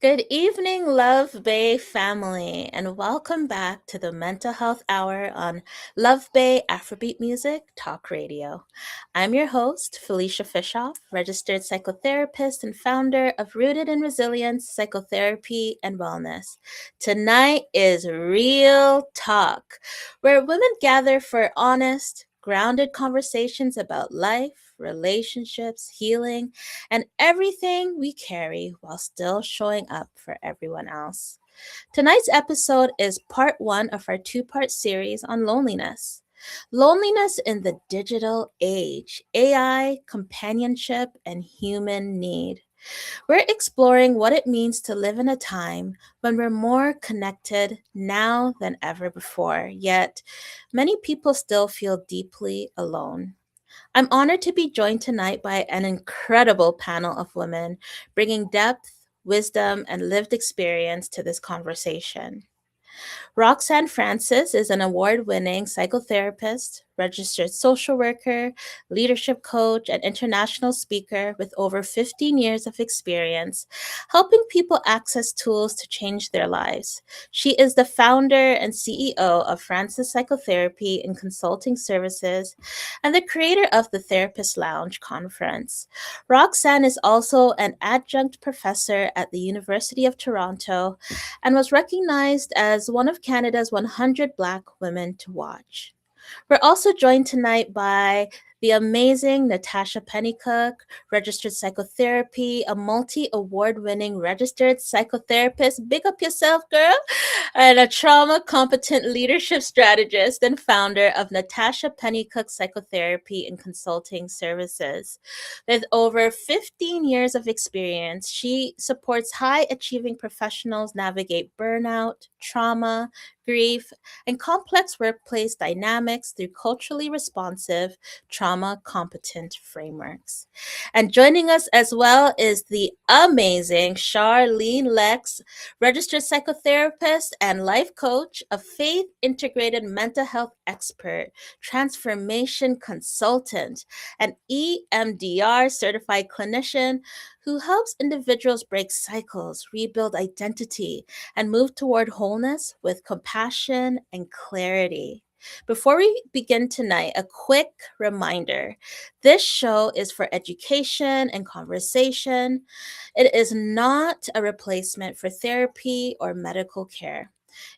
Good evening, Love Bay family, and welcome back to the Mental Health Hour on Love Bay Afrobeat Music Talk Radio. I'm your host, Felicia Fishoff, registered psychotherapist and founder of Rooted in Resilience Psychotherapy and Wellness. Tonight is Real Talk, where women gather for honest, grounded conversations about life, relationships, healing, and everything we carry while still showing up for everyone else. Tonight's episode is part one of our two-part series on loneliness. Loneliness in the digital age, AI, companionship, and human need. We're exploring what it means to live in a time when we're more connected now than ever before, yet many people still feel deeply alone. I'm honored to be joined tonight by an incredible panel of women bringing depth, wisdom, and lived experience to this conversation. Roxanne Francis is an award winning psychotherapist, registered social worker, leadership coach, and international speaker with over 15 years of experience helping people access tools to change their lives. She is the founder and CEO of Francis Psychotherapy and Consulting Services and the creator of the Therapist Lounge Conference. Roxanne is also an adjunct professor at the University of Toronto and was recognized as one of Canada's 100 Black women to watch. We're also joined tonight by the amazing Natasha Pennycook, registered psychotherapy, a multi award winning registered psychotherapist. Big up yourself, girl. And a trauma competent leadership strategist and founder of Natasha Pennycook Psychotherapy and Consulting Services. With over 15 years of experience, she supports high achieving professionals navigate burnout, trauma, grief, and complex workplace dynamics through culturally responsive, trauma competent frameworks. And joining us as well is the amazing Charlene Lex, registered psychotherapist and life coach, a faith integrated mental health expert, transformation consultant, an EMDR certified clinician who helps individuals break cycles, rebuild identity, and move toward wholeness with compassion and clarity. Before we begin tonight, a quick reminder. This show is for education and conversation. It is not a replacement for therapy or medical care.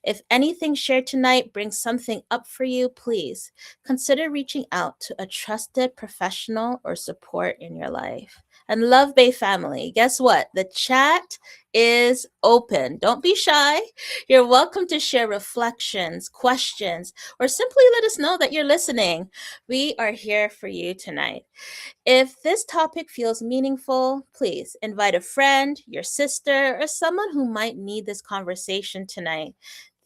If anything shared tonight brings something up for you, please consider reaching out to a trusted professional or support in your life. And Love Bay family, guess what? The chat is open. Don't be shy. You're welcome to share reflections, questions, or simply let us know that you're listening. We are here for you tonight. If this topic feels meaningful, please invite a friend, your sister, or someone who might need this conversation tonight.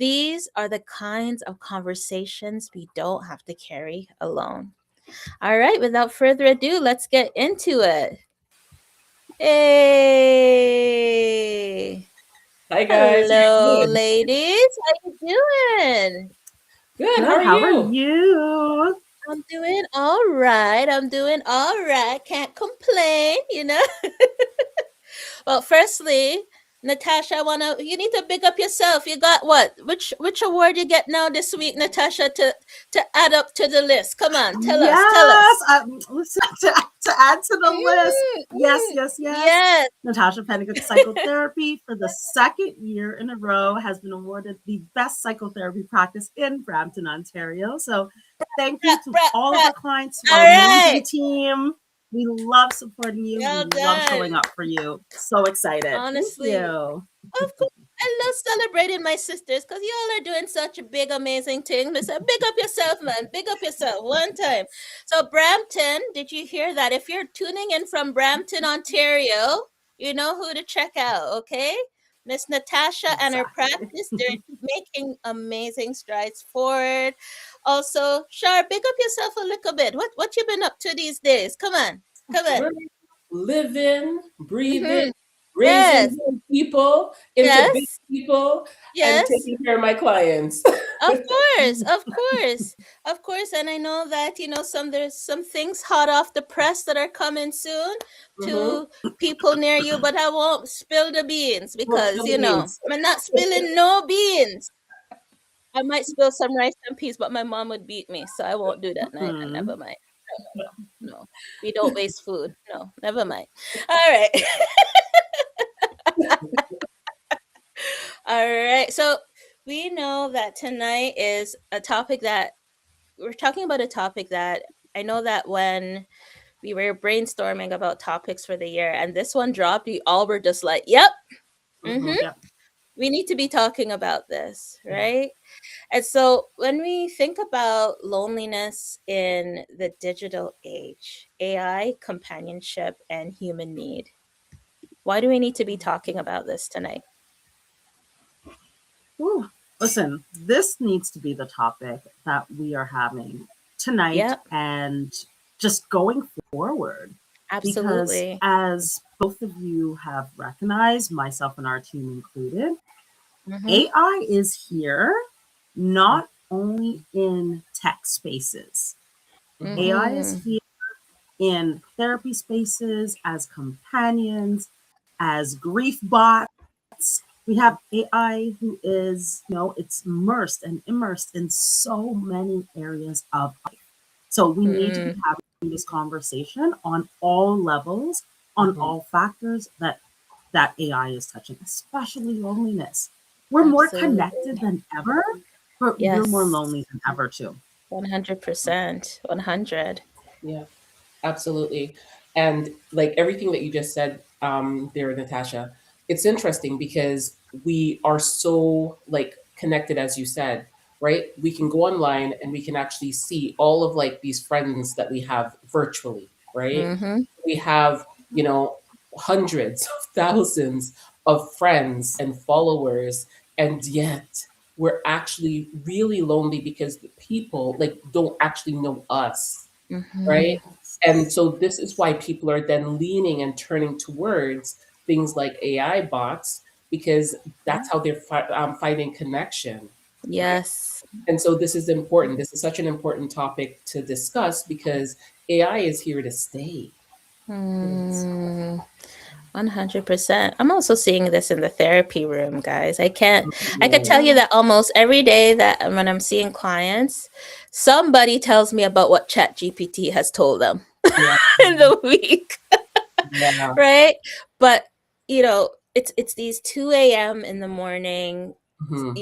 These are the kinds of conversations we don't have to carry alone. All right, without further ado, let's get into it. Hey! Hi guys, how you Hello, doing? ladies. How you doing? Good. How Good. are How are you? you? I'm doing all right. I'm doing all right. Can't complain. Well, firstly, Natasha, you need to big up yourself. You got what? Which award you get now this week, Natasha, to add up to the list? Come on, tell us, tell Yes. us. Listen, to add to the list. Yes, Mm, yes, yes. yes. Natasha Pennicook Psychotherapy for the second year in a row has been awarded the best psychotherapy practice in Brampton, Ontario. So thank you Brap, to brap, all of brap. our clients, to All our right. amazing team. We love supporting you. We Well love showing done. up for you. So excited. Thank Honestly, you. of course, I love celebrating my sisters because y'all are doing such a big, amazing thing. Listen, big up yourself, man. Big up yourself one time. So, Brampton, did you hear that? If you're tuning in from Brampton, Ontario, you know who to check out, okay? Miss Natasha and her Exactly. practice, they're making amazing strides forward. Also, Shar, big up yourself a little bit. What you been up to these days? Come on, come on. We're living, breathing, Mm-hmm. raising Yes. good people into big Yes. people and Yes. taking care of my clients. Of course, of course, of course, and I know that there's some things hot off the press that are coming soon Mm-hmm. to people near you, but I won't spill the beans Won't because spill the beans. I'm not spilling no beans. I might spill some rice and peas, but my mom would beat me, so I won't do that. No, Hmm. never mind. No, no, we don't waste food. No, never mind. All right, all right. So we know that tonight is a topic that we're talking about a topic that I know that when we were brainstorming about topics for the year and this one dropped, we all were just like, yep, Mm-hmm. Yeah. we need to be talking about this, Yeah. right? And so when we think about loneliness in the digital age, AI, companionship, and human need, why do we need to be talking about this tonight? Ooh. Listen, this needs to be the topic that we are having tonight Yep, and just going forward. Because absolutely. as both of you have recognized, myself and our team included, Mm-hmm. AI is here not only in tech spaces. Mm-hmm. AI is Mm-hmm. here in therapy spaces as companions, as grief bots. We have AI who is, it's immersed and immersed in so many areas of life. So we need to be Mm-hmm. having this conversation on all levels, on Mm-hmm. all factors that AI is touching, especially loneliness. We're more connected Absolutely. than ever, but we're more Yes. lonely than ever too. 100%. 100. Yeah. Absolutely. And like everything that you just said there, Natasha, it's interesting because we are so like connected, as you said, right? We can go online and we can actually see all of like these friends that we have virtually, right? Mm-hmm. We have, you know, hundreds of thousands of friends and followers, and yet we're actually really lonely because the people like don't actually know us, right? Mm-hmm. And so this is why people are then leaning and turning towards things like AI bots because that's how they're finding connection, right? Yes. And so this is important. This is such an important topic to discuss because AI is here to stay. It is. Mm, 100%. I'm also seeing this in the therapy room, guys. I could tell Mhm. you that almost every day that when I'm seeing clients, somebody tells me about what ChatGPT has told them Yeah, in the week. yeah. Right? But it's these 2 a.m. in the morning. Mhm.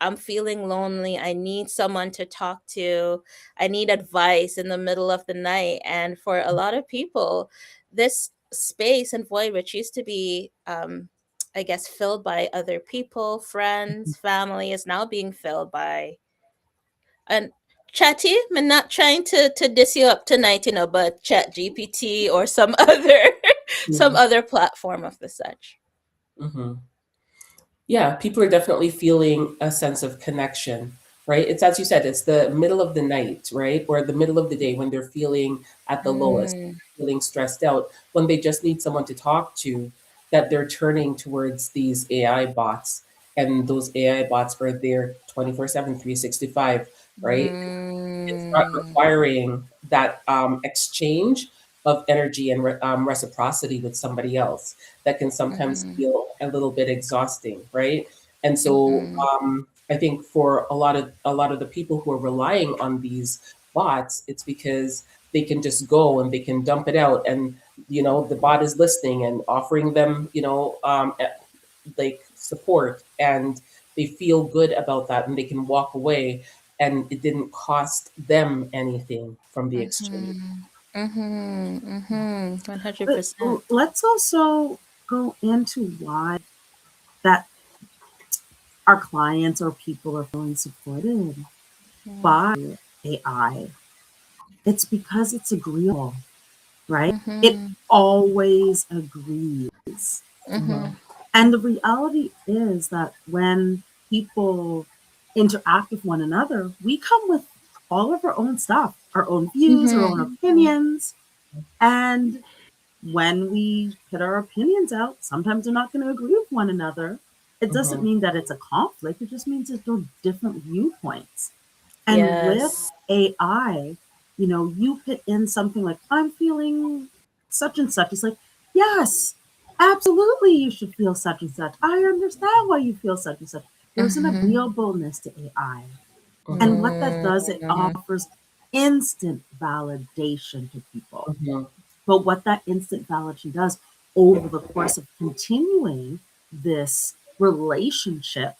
I'm feeling lonely. I need someone to talk to. I need advice in the middle of the night. And for a lot of people, this space and void, which used to be, I guess, filled by other people, friends, family, is now being filled by and Chatty. I'm not trying to diss you up tonight, but Chat GPT or some other some Yeah. other platform of the such. Mhm. Yeah, people are definitely feeling a sense of connection, right? It's as you said, it's the middle of the night, right? Or the middle of the day when they're feeling at the lowest, Mm, feeling stressed out, when they just need someone to talk to, that they're turning towards these AI bots. And those AI bots are there 24/7, 365, right? It's not mm, requiring that exchange of energy and reciprocity with somebody else that can sometimes mhm, feel a little bit exhausting, right? And so mhm, I think for a lot of the people who are relying on these bots, it's because they can just go and they can dump it out, and the bot is listening and offering them like support, and they feel good about that and they can walk away and it didn't cost them anything from the exchange. mhm, mhm, mhm, But 100%. let's also go into why that our clients or people are feeling supported Mm, by AI. It's because it's agreeable, right? It mhm, always agrees. Mm-hmm. mhm, And the reality is that when people interact with one another, we come with all of our own stuff, our own views, our own mhm, opinions. And when we put our opinions out, sometimes they're not going to agree with one another. It doesn't Mhm. mean that it's a conflict, it just means that there are different viewpoints. And with Yes. AI, you put in something like, I'm feeling such and such. It's like, yes, absolutely, you should feel such and such. I understand why you feel such and such. There's an Mhm. agreeableness to AI. And Mhm. what that does, it Mm. offers instant validation to people. Mhm. But what that instant validation does over the course of continuing this relationship,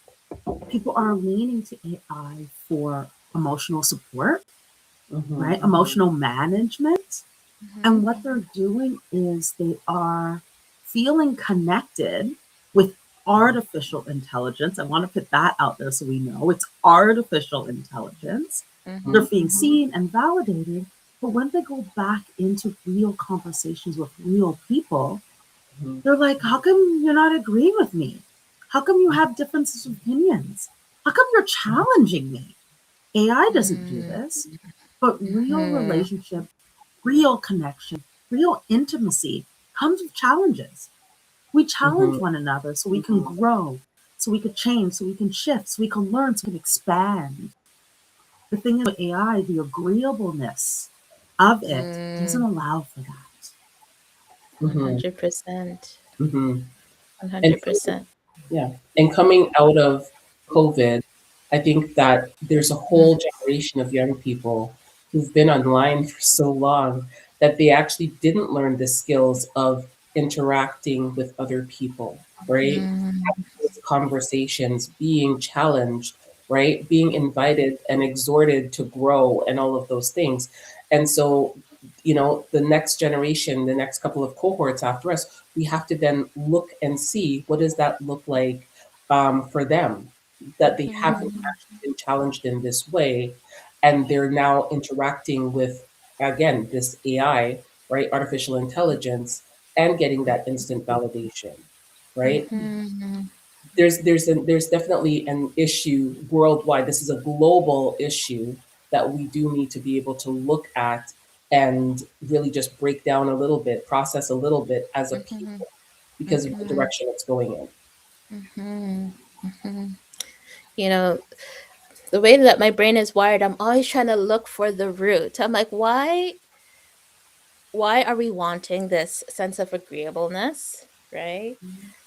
people are leaning to AI for emotional support, Mhm. right? Emotional management. And Mhm. what they're doing is they are feeling connected with artificial intelligence. I want to put that out there so we know it's artificial intelligence. They're Mhm. being seen and validated. But when they go back into real conversations with real people, Mhm. they're like, how come you're not agreeing with me? How come you have differences of opinions? How come you're challenging me? AI doesn't do Mhm. this, but real Mhm. relationship, real connection, real intimacy comes with challenges. We challenge Mhm. one another so we can grow, so we can change, so we can shift, so we can learn, so we can expand. The thing is with AI, the agreeableness of it doesn't Mm. allow for that. Mhm. 100%. Mhm. And coming, 100%. yeah, and coming out of COVID, I think that there's a Mm. whole generation of young people who've been online for so long that they actually didn't learn the skills of interacting with other people, right? Mm. Those conversations, being challenged, right? Being invited and exhorted to grow and all of those things. And so, the next generation, the next couple of cohorts after us, we have to then look and see what does that look like for them, that they haven't Mhm. actually been challenged in this way. And they're now interacting with, again, this AI, right? Artificial intelligence, and getting that instant validation, right? Mhm. There's definitely an issue worldwide. This is a global issue that we do need to be able to look at and really just break down a little bit, process a little bit as a Mhm. people because of the Mhm. direction it's going in. Mhm. Mhm. You know, the way that my brain is wired, I'm always trying to look for the root. I'm like, why are we wanting this sense of agreeableness, right?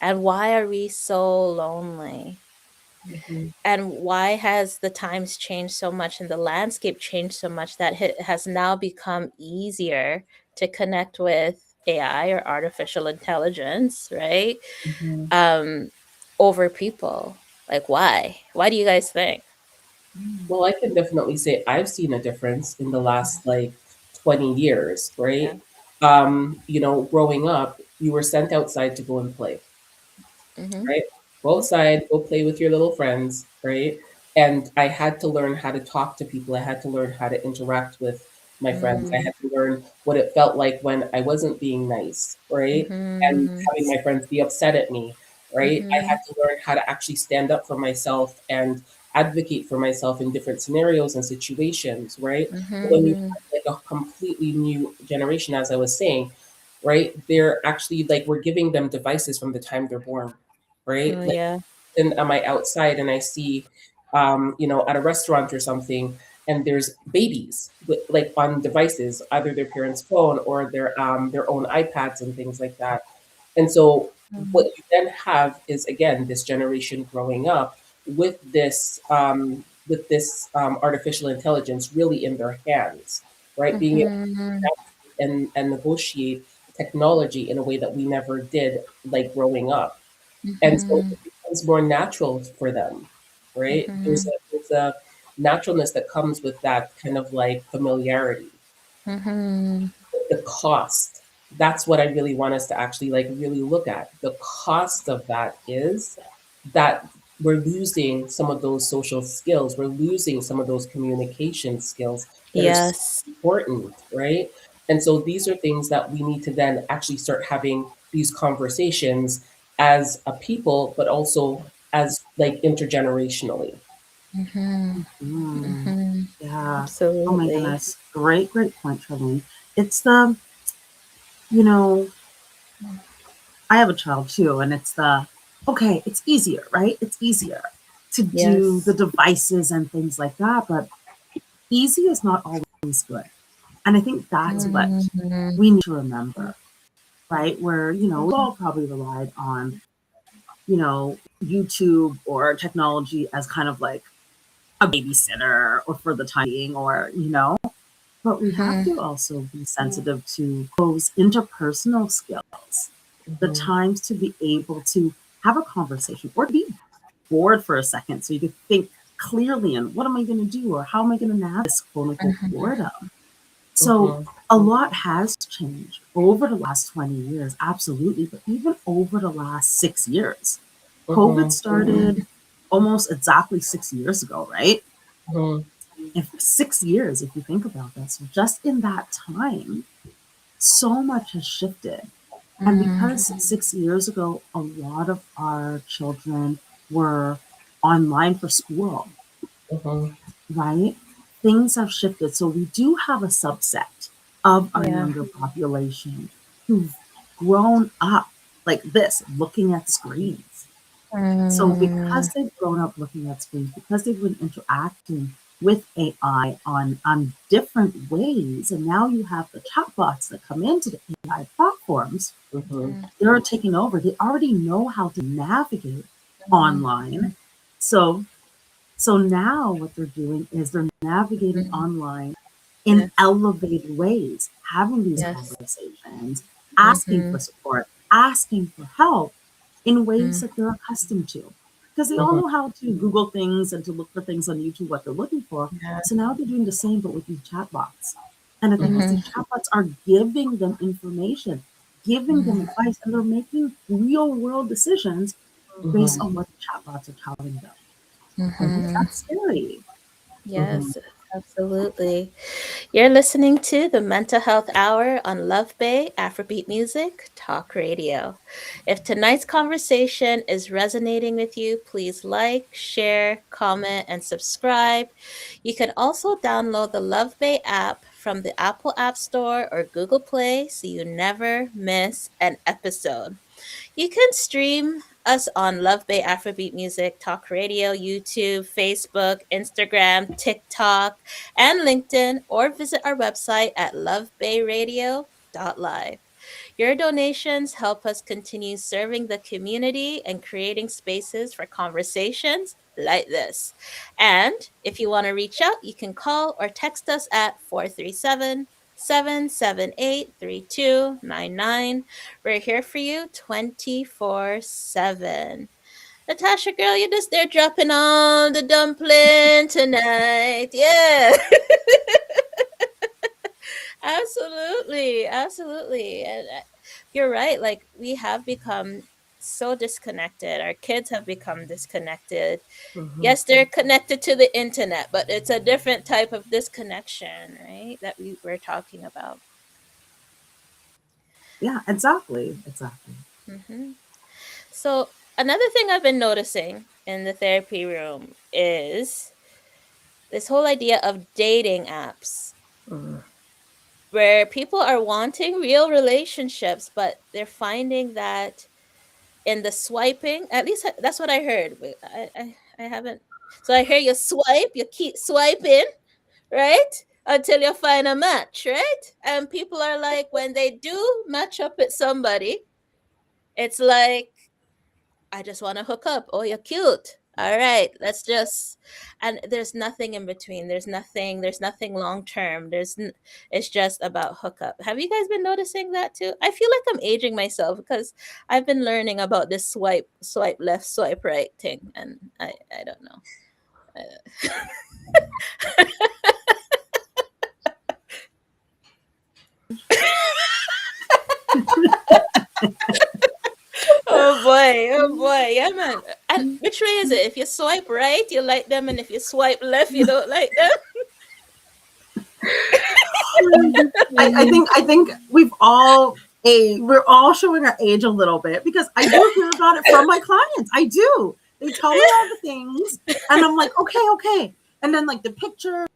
And why are we so lonely? Mhm. And why has the times changed so much and the landscape changed so much that it has now become easier to connect with AI or artificial intelligence, right? Mhm. Um, over people. Like, why? Why do you guys think? Well, I can definitely say I've seen a difference in the last like 20 years, Yeah. right? Growing up, you were sent outside to go and play, Mm-hmm. right? Go outside, go play with your little friends, right? And I had to learn how to talk to people. I had to learn how to interact with my friends. I Mm-hmm. had to learn what it felt like when I wasn't being nice, right? And Mm-hmm. having my friends be upset at me, right? I Mm-hmm. had to learn how to actually stand up for myself and advocate for myself in different scenarios and situations, right? But when you Mm-hmm. have like a completely new generation, as I was saying, right? They're actually like we're giving them devices from the time they're born, right? Oh Like, yeah. and am I outside and I see, at a restaurant or something, and there's babies with, like on devices, either their parents' phone or their own iPads and things like that. And so what Mm-hmm. you then have is again this generation growing up with this artificial intelligence really in their hands, right? Being able Mm-hmm. to and negotiate technology in a way that we never did, like growing up, and so Mm-hmm. it becomes more natural for them, right? Mm-hmm. There's a naturalness that comes with that kind of like familiarity. Mm-hmm. The cost, that's what I really want us to actually like really look at. The cost of that is that we're losing some of those social skills, we're losing some of those communication skills that are so Yes. important, right? And so these are things that we need to then actually start having these conversations as a people, but also as like intergenerationally. Mm-hmm. Mm, Mm-hmm. yeah. Oh my Absolutely. goodness. Great, great point, Charlene. It's the, you know, I have a child too, and it's okay, it's easier, right? It's easier to do the Yes. devices and things like that, but easy is not always good. And I think that's what Mhm. we need to remember, right? Where, we all probably relied on, YouTube or technology as kind of like a babysitter or for the time being, or, but we have Mhm. to also be sensitive to those interpersonal skills, the Mhm. times to be able to have a conversation or to be bored for a second so you can think clearly and what am I going to do or how am I going to navigate this quote unquote Mhm. boredom. So Mhm. a lot has changed over the last 20 years, absolutely, but even over the last 6 years. COVID Mhm. started almost exactly 6 years ago, right? Mhm. If 6 years, if you think about that, so just in that time, so much has shifted. And Mhm. because 6 years ago, a lot of our children were online for school, Mhm. right? Things have shifted. So we do have a subset of our Yeah. younger population who've grown up like this, looking at screens. So because Mm. they've grown up looking at screens, because they've been interacting with AI on different ways, and now you have the chatbots that come into the AI platforms, Mhm. they're taking over. They already know how to navigate Mhm. online. So now what they're doing is they're navigating Mhm. online in Yes. elevated ways, having these Yes. conversations, asking for Mhm. support, asking for help in ways Mhm. that they're accustomed to. Because they all Mhm. know how to Google things and to look for things on YouTube, what they're looking for. Yeah. So now they're doing the same, but with these chatbots. And the thing is, Mhm. these chatbots are giving them information, giving them Mhm. advice, and they're making real world decisions based Mhm. on what the chatbots are telling them. Right? Mhm. That's scary. Mhm. Yes, absolutely. You're listening to the Mental Health Hour on Love Bay Afrobeat Music Talk Radio. If tonight's conversation is resonating with you, please like, share, comment, and subscribe. You can also download the Love Bay app from the Apple App Store or Google Play so you never miss an episode. You can stream us on Love Bay Afrobeat Music, Talk Radio, YouTube, Facebook, Instagram, TikTok, and LinkedIn, or visit our website at lovebayradio.live. Your donations help us continue serving the community and creating spaces for conversations like this. And if you want to reach out, you can call or text us at 437-778-3299. We're here for you 24/7. Natasha, girl, you're just there dropping on the dumpling tonight. Yeah. Absolutely, absolutely. And you're right. Like, we have become so disconnected. Our kids have become disconnected. Mhm. Yes, they're connected to the internet, but it's a different type of disconnection, right? That we're talking about. Yeah, exactly. Exactly. Hmm. So, another thing I've been noticing in the therapy room is this whole idea of dating apps, Mhm. where people are wanting real relationships, but they're finding that in the swiping, at least that's what I heard. But I haven't. So I hear you swipe, you keep swiping, right? Until you find a match, right? And people are like, when they do match up with somebody, it's like, I just want to hook up. Oh, you're cute. All right, let's just, and there's nothing in between. There's nothing long term. It's just about hookup. Have you guys been noticing that too? I feel like I'm aging myself because I've been learning about this swipe left, swipe right thing, and I don't know. Oh boy, yeah, man. And which way is it? If you swipe right, you like them, and if you swipe left, you don't like them. I think we're all showing our age a little bit because I do hear about it from my clients. I do. They tell me all the things, and I'm like, okay, okay. And then like the picture,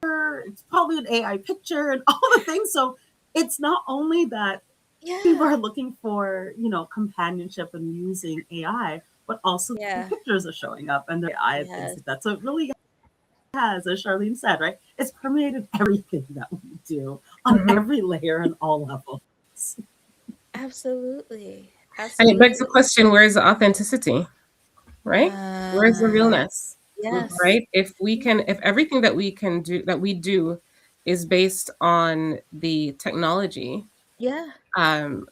it's probably an AI picture and all the things. So it's not only that People are Yeah. looking for, companionship and using AI, but also the Yeah. pictures are showing up and the AI and things Yes. like that. So it really has, as Charlene said, right? It's permeated everything that we do on Mhm. every layer and all levels. Absolutely. And it begs the Absolutely. question, where is the authenticity, right? Where's the realness, Yes. Yes. right? If everything that we can do, that we do, is based on the technology, Yeah.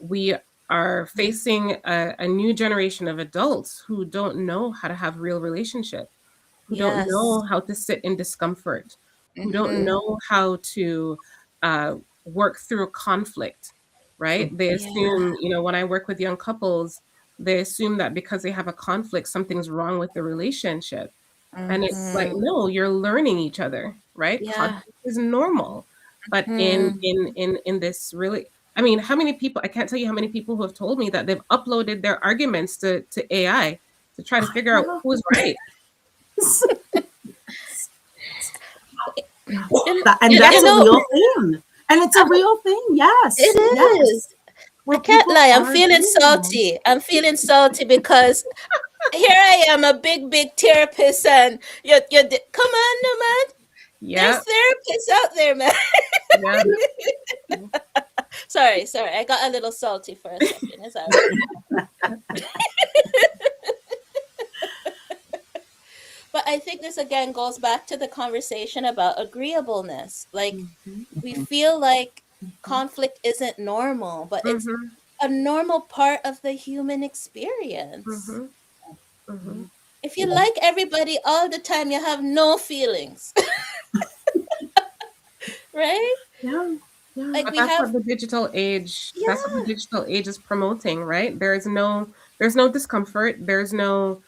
we are facing a new generation of adults who don't know how to have real relationship, who don't Yes. know how to sit in discomfort, who don't Mm-hmm. know how to uh, work through conflict, right? They Yeah. assume, when I work with young couples, they assume that because they have a conflict, something's wrong with the relationship. And it's like, Mm-hmm. no, you're learning each other, right? Yeah. Conflict is normal. But in Hmm. in in in this really, I mean, how many people, I can't tell you how many people who have told me that they've uploaded their arguments to AI to try to figure out Yeah. who's right. And And you that's a know, real thing. And it's a real thing. it Yes. is. Yes. I Where can't people lie. I'm are feeling doing that. salty. I'm feeling salty because here I am, a big therapist, and come on, no man. There's Yeah, therapists out there, man. yeah. Sorry. I got a little salty for a second. It's all right. But I think this again goes back to the conversation about agreeableness. Like, Mhm, we feel like conflict isn't normal, but it's Mhm, a normal part of the human experience. mhm, mhm. mhm. If you like everybody all the time, you have no feelings, right? Yeah. Yeah. Like But we that's have, what the digital age, that's what the yeah. digital age is promoting, right? There's no discomfort, there's no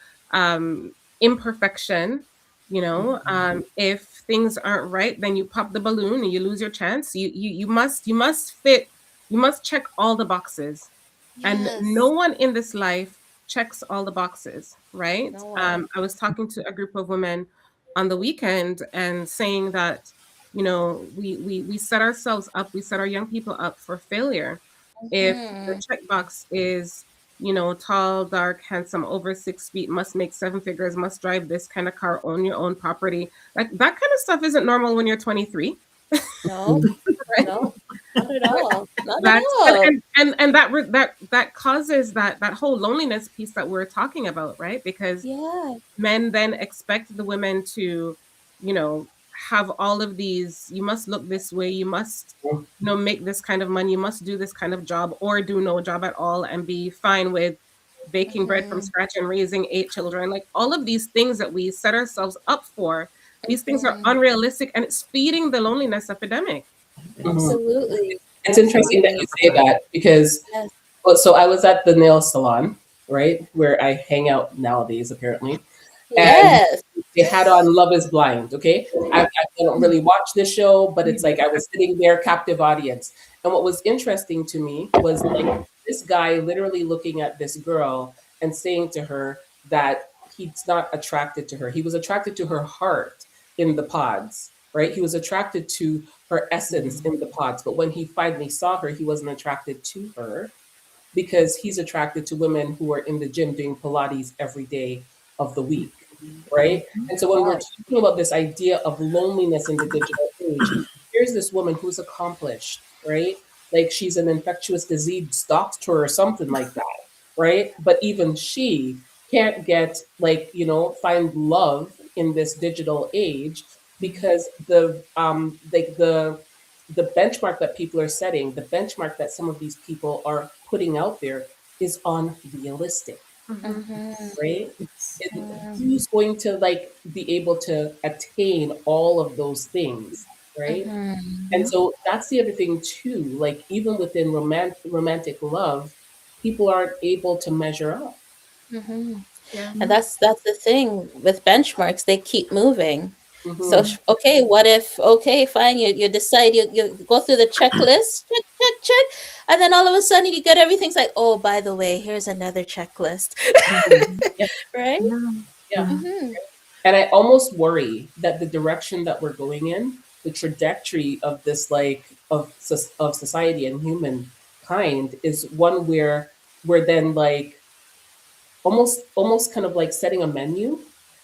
imperfection, if things aren't right, then you pop the balloon and you lose your chance. You must check all the boxes. And no Yes. one in this life checks all the boxes, right? No one. I was talking to a group of women on the weekend and saying that, we set ourselves up, we set our young people up for failure if the Hmm. checkbox is, tall, dark, handsome, over 6 feet, must make seven figures, must drive this kind of car, own your own property. Like that kind of stuff isn't normal when you're 23, No, right? no, not at all. Not at That's all. and that causes that whole loneliness piece that we're talking about, right? Because Yeah. men then expect the women to, have all of these, you must look this way, you must, make this kind of money, you must do this kind of job, or do no job at all and be fine with baking bread from Hmm. scratch and raising 8 children. Like all of these things that we set ourselves up for, these things are Hmm. unrealistic, and it's feeding the loneliness epidemic. Yes. So, Absolutely. yeah. Yes. So Yes. I just wanted Yes. to Absolutely. give Yes. you Yes. a Yes. little Yes. bit Yes. of that because, Yes. well, so I was at the nail salon, right, where I hang out nowadays, apparently, and Yes. they had on Love Is Blind. Okay, I don't really watch this show, but it's like I was sitting there, captive audience. And what was interesting to me was like this guy literally looking at this girl and saying to her that he's not attracted to her. He was attracted to her heart in the pods, right? He was attracted to her essence in the pods. But when he finally saw her, he wasn't attracted to her because he's attracted to women who are in the gym doing Pilates every day of the week, right? And so when we're Yes. talking about this idea of loneliness in the digital age, here's this woman who's accomplished, right? Like she's an infectious disease doctor or something like that, right? But even she can't get like, find love in this digital age because the benchmark that people are setting, the benchmark that some of these people are putting out there is unrealistic, Hmm. right? Yes. And who's going to like be able to attain all of those things, right? And Hmm. so that's the other thing too. Like even within romantic love, people aren't able to measure up. Hmm. Yeah. And that's the thing with benchmarks, they keep moving. So Hmm. okay, what if, okay, fine, you decide, you go through the checklist, check, and then all of a sudden you get everything's like, oh, by the way, here's another checklist. Yeah. Right? Yeah. Yeah. Yeah. Hmm. And I almost worry that the direction that we're going in, the trajectory of this, like of society and human kind is one where we're then like almost kind of like setting a menu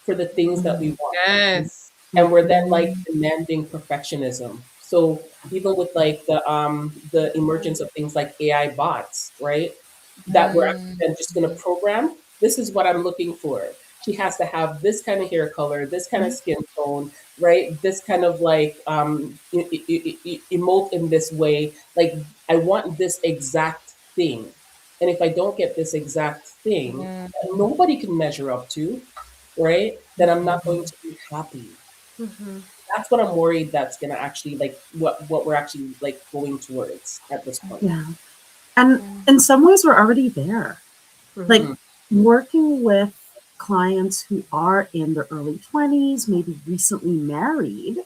for the things that we want, Yes. and we're then like Mhm. demanding perfectionism. So even with like the emergence of things like AI bots, right? That we're actually Mm, then just going to program. This is what I'm looking for. She has to have this kind of hair color, this kind of skin tone, right? This kind of like emote in this way. Like I want this exact thing, and if I don't get this exact thing mm, that nobody can measure up to, right? Then I'm not going to be happy. Hmm. That's what I'm worried that's gonna actually like what we're actually like going towards at this point. Yeah. And mm, in some ways, we're already there. Like Hmm. working with clients who are in their early 20s, maybe recently married,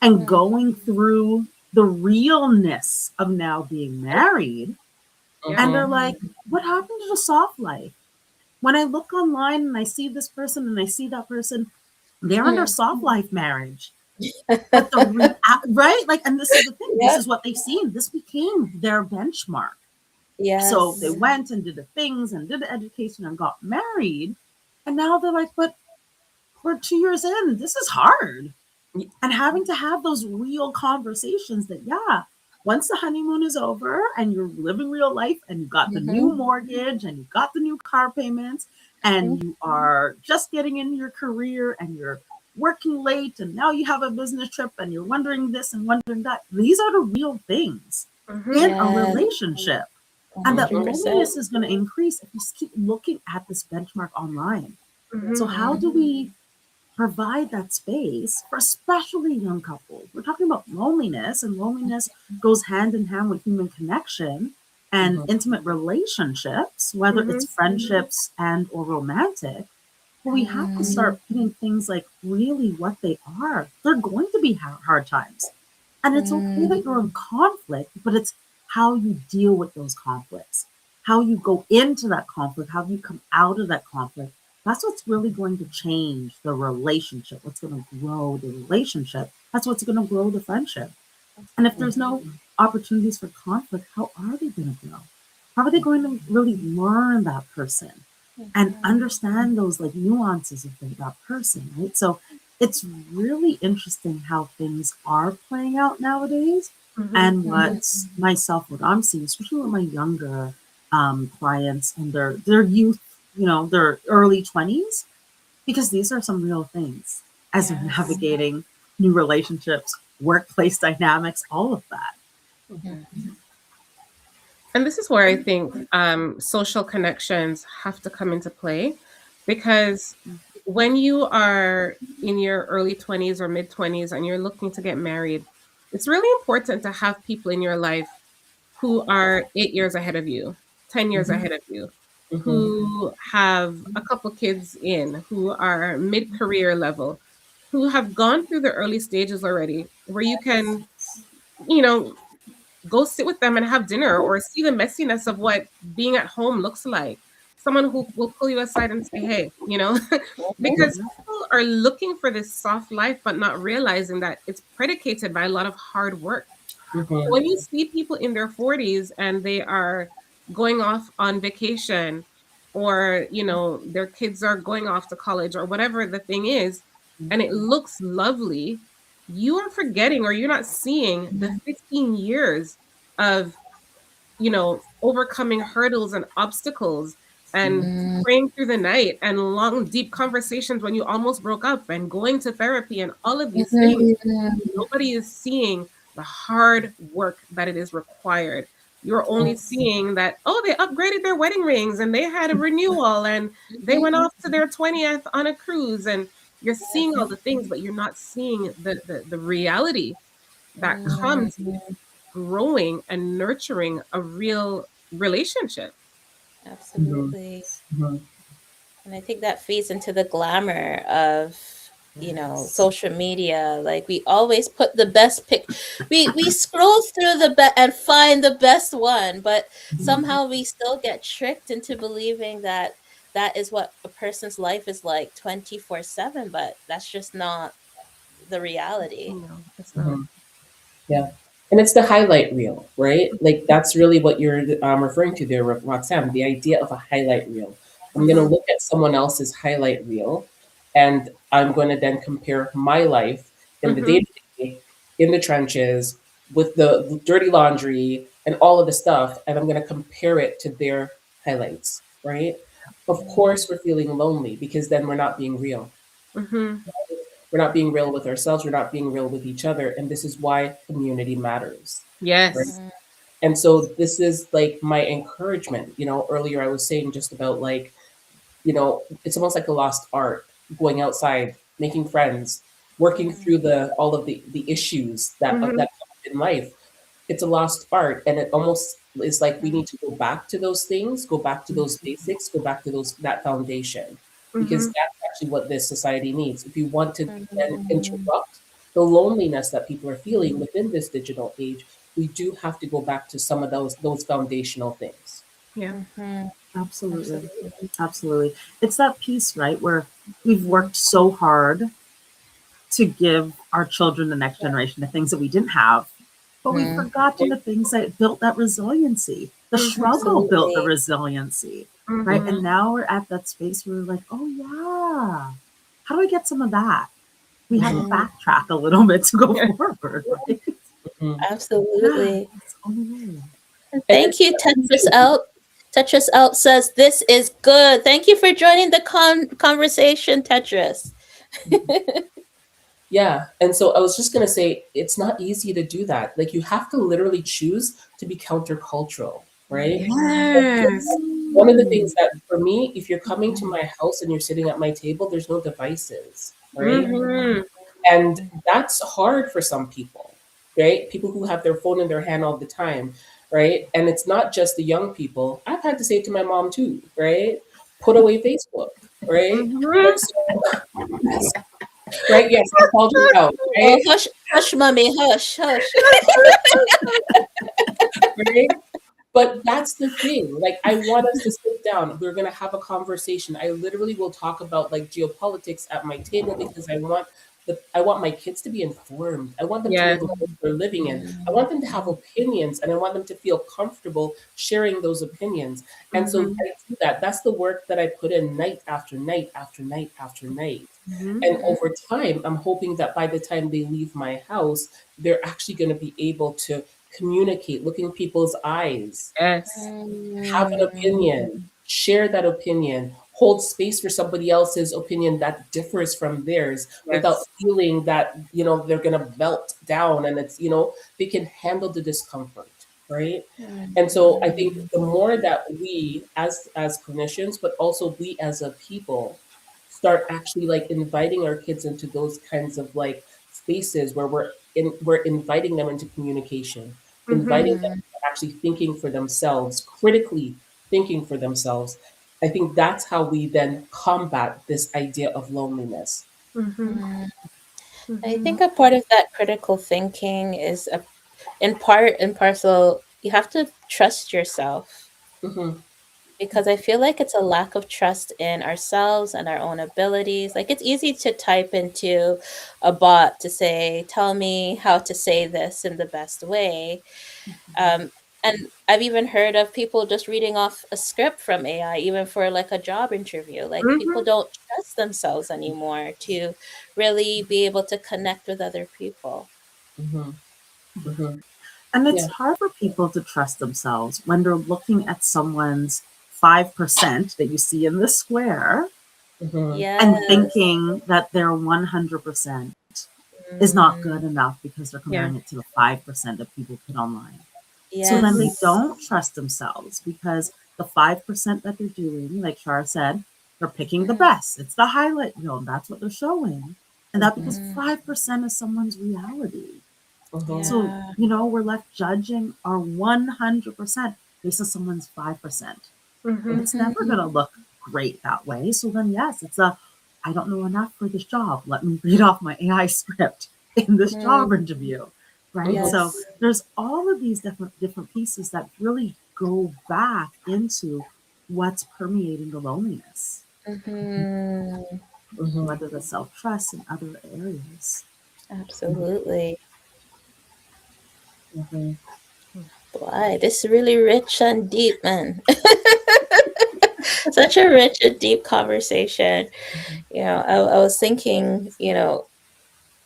and mm, going through the realness of now being married. Yep. And Hmm. they're like, what happened to the soft life? When I look online and I see this person and I see that person, they're in their mm. soft life marriage. But right? Like, and this is the thing, this Yep. is what they've seen. This became their benchmark. So they Yes. went and did the things and did the education and got married. And now they're like, but we're 2 years in. This is hard. And having to have those real conversations that, yeah, once the honeymoon is over and you're living real life and you got the new Mm-hmm. mortgage and you got the new car payments and you are just getting into your career and you're working late and now you have a business trip and you're wondering this and wondering that. These are the real things Hmm. in a Yes. relationship. And that 100%. loneliness is going to increase if you keep looking at this benchmark online. So, Hmm. how Mm, do we provide that space for especially young couples? We're talking about loneliness, and loneliness goes hand in hand with human connection and Hmm. intimate relationships, whether it's Hmm. friendships and or romantic. But we have to mm, start putting things like really what they are. They're going to be hard times. And it's okay mm, that you're in conflict, but it's how you deal with those conflicts, how you go into that conflict, how you come out of that conflict. That's what's really going to change the relationship, what's going to grow the relationship. That's what's going to grow the friendship. And if there's no opportunities for conflict, how are they going to grow? How are they going to really learn that person and mhm, understand those like nuances of that person, right? So it's really interesting how things are playing out nowadays Hmm. and mhm, what I'm seeing, especially with my younger clients and their youth, their early 20s, because these are some real things as they're yes. navigating new relationships, workplace dynamics, all of that. Mhm, And this is where I think social connections have to come into play, because when you are in your early 20s or mid 20s and you're looking to get married, it's really important to have people in your life who are 8 years ahead of you, 10 years Mhm. ahead of you, Hmm. who have a couple kids in, who are mid career level, who have gone through the early stages already, where you can, you know, go sit with them and have dinner or see the messiness of what being at home looks like. Someone who will pull you aside and say, hey, because Yeah. people are looking for this soft life, but not realizing that it's predicated by a lot of hard work. So Hmm. when you see people in their 40s and they are going off on vacation, or their kids are going off to college or whatever the thing is, and it looks lovely, you are forgetting or you're not seeing the 15 years of overcoming hurdles and obstacles and mm, praying through the night and long deep conversations when you almost broke up and going to therapy and all of these things. mhm, Nobody is seeing the hard work that it is required. You're only yes. seeing that, oh, they upgraded their wedding rings and they had a renewal and they Mhm, went off to their 20th on a cruise, and you're seeing all the things, but you're not seeing the reality that comes with mhm, growing and nurturing a real relationship. Hmm. absolutely. Hmm. And I think that feeds into the glamour of, Yes. social media. Like we always put the best pic. We scroll through the and find the best one, but somehow we still get tricked into believing that that is what a person's life is like 24/7, but that's just not the reality. No, it's not. Hmm. Yeah. And it's the highlight reel, right? Like that's really what you're referring to there, Roxanne. The idea of a highlight reel. I'm going to Mhm. look at someone else's highlight reel, and I'm going to then compare my life in the day Mhm. to day, in the trenches, with the dirty laundry and all of the stuff, and I'm going to compare it to their highlights, right? Of course, we're feeling lonely because then we're not being real. Mhm. We're not being real with ourselves. We're not being real with each other, and this is why community matters, right? Yes. And so this is like my encouragement. Earlier I was saying just about like, it's almost like a lost art, going outside, making friends, working through the all of the issues Mhm. that come up in life. It's a lost art, and it almost is like we need to go back to those things, go back to those basics, go back to those that foundation, because Mhm. that's actually what this society needs. If you want to then interrupt the loneliness that people are feeling within this digital age, we do have to go back to some of those foundational things. Yeah. Absolutely. Absolutely. Absolutely. It's that piece, right, where we've worked so hard to give our children, the next generation, the things that we didn't have, but we've Mhm. forgotten the things that built that resiliency. The Mhm. struggle built the Absolutely. resiliency, right? Mhm. And now we're at that space where we're like, oh, yeah, how do I get some of that? We have to Mhm, Mhm. backtrack a little bit to go Yeah. forward, right? mhm. Yeah, Absolutely. it's the only way. And And thank it's you, not Tetris easy. Out. Tetris Out says this is good. Thank you for joining the conversation, Tetris. Yeah. And so I was just going to say, it's not easy to do that. Like, you have to literally choose to be countercultural, right? Yes. One of the things Mm. that, for me, if you're coming to my house and you're sitting at my table, there's no devices, right? Mhm. And that's hard for some people, right? People who have their phone in their hand all the time, right? And it's not just the young people. I've had to say it to my mom too, right? Put away Facebook, right? Mhm. And so, right? Yes, I called you out, Oh, right? hush, hush, mommy, hush, hush. Right? But that's the thing. Like, I want us to sit down. We're gonna have a conversation. I literally will talk about like geopolitics at my table because I want my kids to be informed. I want them to know Yes. the world they're living in. I want them to have opinions, and I want them to feel comfortable sharing those opinions. And so Mhm. I do that. That's the work that I put in night after night after night after night. Mhm. And over time, I'm hoping that by the time they leave my house, they're actually going to be able to communicate, look in people's eyes, Yes. have an opinion, share that opinion, hold space for somebody else's opinion that differs from theirs without Yes. feeling that, they're going to melt down, and they can handle the discomfort, right? And so I think the more that we as clinicians, but also we as a people start actually like inviting our kids into those kinds of like spaces where we're inviting them into communication, Mhm. inviting them to actually thinking for themselves, critically thinking for themselves. I think that's how we then combat this idea of loneliness. Mhm. I Mhm. think a part of that critical thinking is in part and parcel, you have to trust yourself Hmm. because I feel like it's a lack of trust in ourselves and our own abilities. Like it's easy to type into a bot to say, tell me how to say this in the best way. Um, and I've even heard of people just reading off a script from AI, even for like a job interview. Like people Mhm. don't trust themselves anymore to really be able to connect with other people. Hmm. Hmm. And it's Yeah. hard for people to trust themselves when they're looking at someone's 5% that you see in the square Hmm. and Yes. thinking that their 100% is not Mm, good enough because they're Yeah. comparing it to the 5% that people put online. So then Mhm. they yes. don't trust themselves because the 5% that they're doing, like Shara said, they're picking the Mhm, best. It's the highlight reel. That's what they're showing. And that Hmm. because mhm. 5% is someone's reality. Hmm. So, Yeah. we're left judging our 100% based on someone's 5%. Mhm. It's never Mhm, going to look great that way. So then, yes, I don't know enough for this job. Let me read off my AI script in this mhm. job interview, right? Hmm. So Yes. there's all of these different pieces that really go back into what's permeating the loneliness, Mhm. Hmm. whether that's self-trust and other areas. Absolutely. Mhm. Boy, this is really rich and deep, man. Such a rich and deep conversation. I was thinking,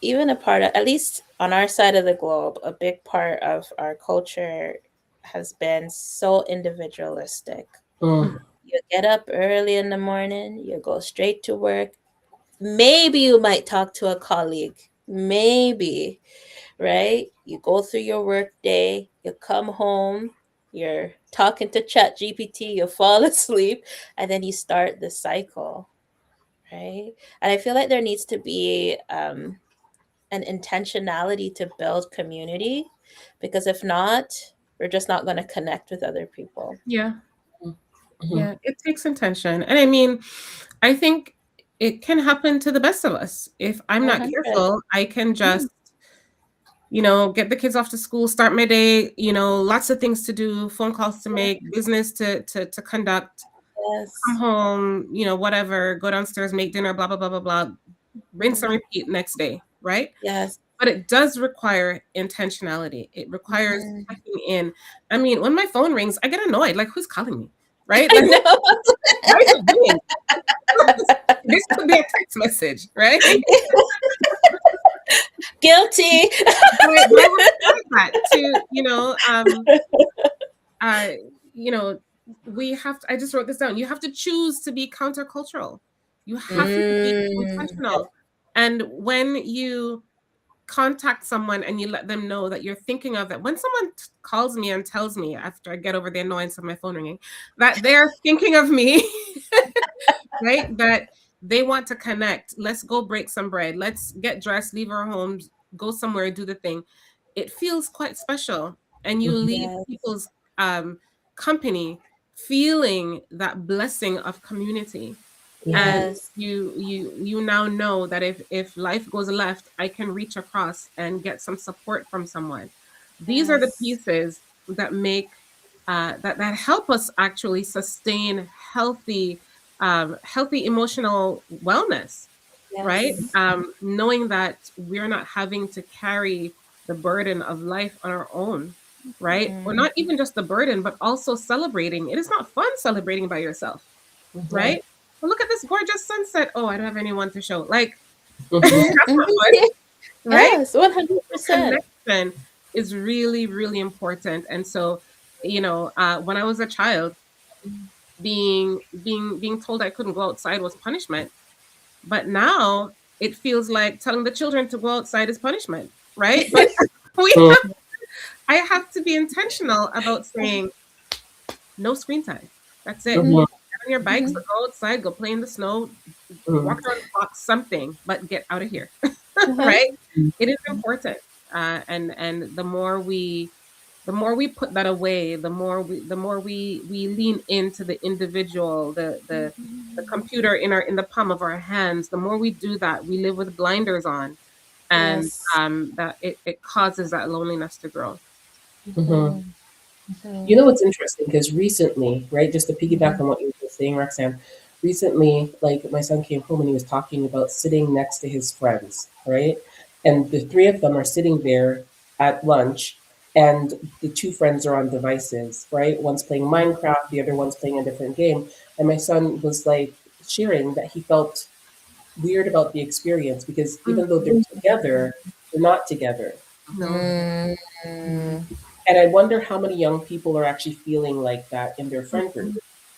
even a part of, at least on our side of the globe, a big part of our culture has been so individualistic. Mm. You get up early in the morning, you go straight to work. Maybe you might talk to a colleague. Maybe, right? You go through your work day, you come home, you're talking to Chat GPT, you fall asleep, and then you start the cycle, right? And I feel like there needs to be an intentionality to build community, because if not, we're just not going to connect with other people. Yeah. Mhm. Yeah. It takes intention. And I mean, I think it can happen to the best of us. If I'm not 100. careful, I can Mhm. just, get the kids off to school, start my day, lots of things to do, phone calls to make, business to conduct, come Yes. home, whatever, go downstairs, make dinner, blah, blah, blah, blah, blah, rinse and Mhm. repeat next day, right? Yes. But it does require intentionality. It requires Mhm. checking in. I mean, when my phone rings, I get annoyed. Like, who's calling me? Right? I Like, know. why is it ringing? This could be a text message, right? Guilty. But I will say that to, uh, you know, we have to, I just wrote this down. You have to choose to be countercultural. You have to be Mm. intentional. And when you contact someone and you let them know that you're thinking of it. When someone calls me and tells me after I get over the annoyance of my phone ringing that they're thinking of me, right? That they want to connect. Let's go break some bread. Let's get dressed, leave our homes, go somewhere, do the thing. It feels quite special. And you Mhm. leave Yes. people's um, company feeling that blessing of community. And Mhm. Yes. you now know that if life goes left, I can reach across and get some support from someone. These are the Yes. pieces that make that help us actually sustain healthy emotional wellness, right? Yes. Knowing that we're not having to carry the burden of life on our own, right? Or Mm. not even just the burden, but also celebrating. It is not fun celebrating by yourself, Mhm. right? Well, look at this gorgeous sunset. Oh, I don't have anyone to show. Like, that's Mhm. not Mhm. fun, right? Yes, 100%. Connection is really, really important. And so, when I was a child, being told I couldn't go outside was punishment. But now it feels like telling the children to go outside is punishment, right? But we I have to be intentional about saying no screen time. That's it. Mhm. Mhm. Get on your bikes, Mhm. go outside, go play in the snow, walk Mhm. around the block, something, but get out of here, Uh-huh. right? It is important, and the more we put that away, the more we lean into the individual, the computer in the palm of our hands. The more we do that, we live with blinders on, and Yes. that it causes that loneliness to grow. Mhm. Mhm. Mhm. You know what's interesting? Because recently, right, just to piggyback Mhm. on what you were just saying, Roxanne, recently, like my son came home and he was talking about sitting next to his friends, right? And the three of them are sitting there at lunch, and the two friends are on devices, right? One's playing Minecraft, the other one's playing a different game. And my son was like sharing that he felt weird about the experience because Mm, even though they're together, they're not together. no. Mm. And I wonder how many young people are actually feeling like that in their friend group,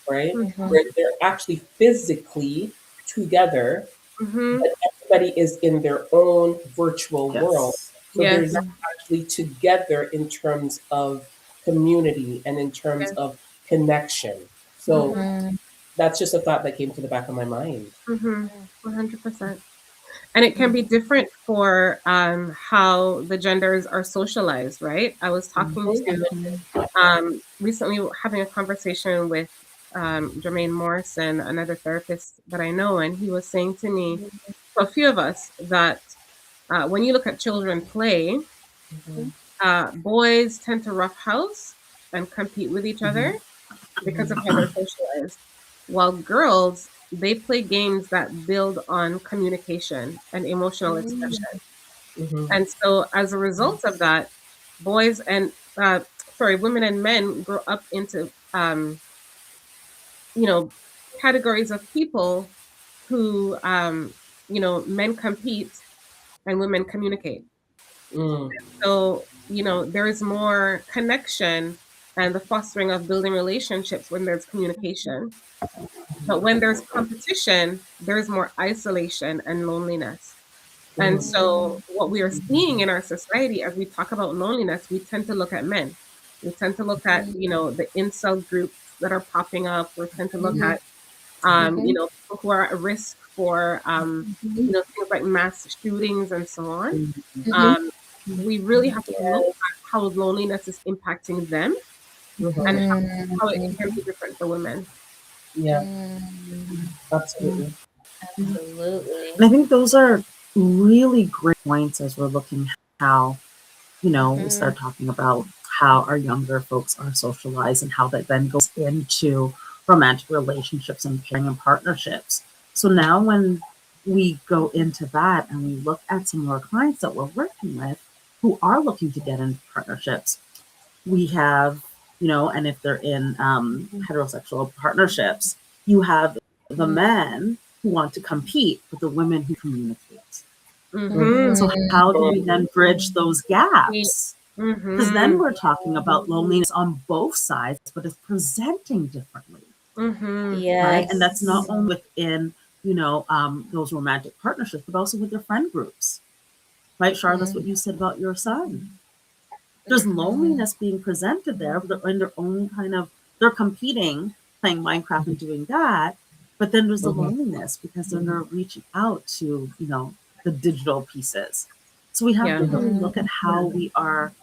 right? Mhm. Where they're actually physically together, Mm-hmm. but everybody is in their own virtual world. Yes. So they're Yes. not actually together in terms of community and in terms Yes. of connection. So Mm-hmm. Mhm. that's just a thought that came to the back of my mind. Mm-hmm. 100%. And it can Mhm. be different for how the genders are socialized, right? I was talking Mhm. to Mhm. recently having a conversation with Jermaine Morrison, another therapist that I know, and he was saying to me, to a few of us, that when you look at children play, Mhm. boys tend to roughhouse and compete with each other Mhm. because of Mhm. how they're socialized, while girls, they play games that build on communication and emotional Mhm. expression. Mhm. And so, as a result of that, boys and women and men grow up into you know, categories of people who men compete and women communicate. Mm, So, there is more connection and the fostering of building relationships when there's communication. But when there's competition, there's more isolation and loneliness. And mm, so, what we are seeing in our society as we talk about loneliness, we tend to look at men. We tend to look at, the incel groups that are popping up. We tend to look Mhm. at, Mhm. people who are at risk for, Mhm. things like mass shootings and so on. mm, Mhm. Um, we really have to look Yes. at how loneliness is impacting them and mhm. how it can Mhm. be different for women. Yeah, Mm. Yeah. absolutely. Absolutely. And I think those are really great points as we're looking how, we Mhm. start talking about how our younger folks are socialized and how that then goes into romantic relationships and pairing and partnerships. So now when we go into that and we look at some of our clients that we're working with who are looking to get into partnerships, we have, and if they're in heterosexual partnerships, you have the Mhm. men who want to compete with the women who communicate. Mm-hmm. So how do Mhm. we then bridge those gaps? Because then Mm-hmm. we're talking about loneliness on both sides, but it's presenting differently, Mm-hmm. right? And that's not Yes. only within, those romantic partnerships, but also with their friend groups, right? Char, that's what Mhm. you said about your son. There's Mhm. loneliness being presented there, but they're in their own kind of, they're competing, playing Minecraft and doing that. But then there's the Mhm, loneliness because then they're reaching out to, the digital pieces. So we have Yeah. to really Mhm. look at how we are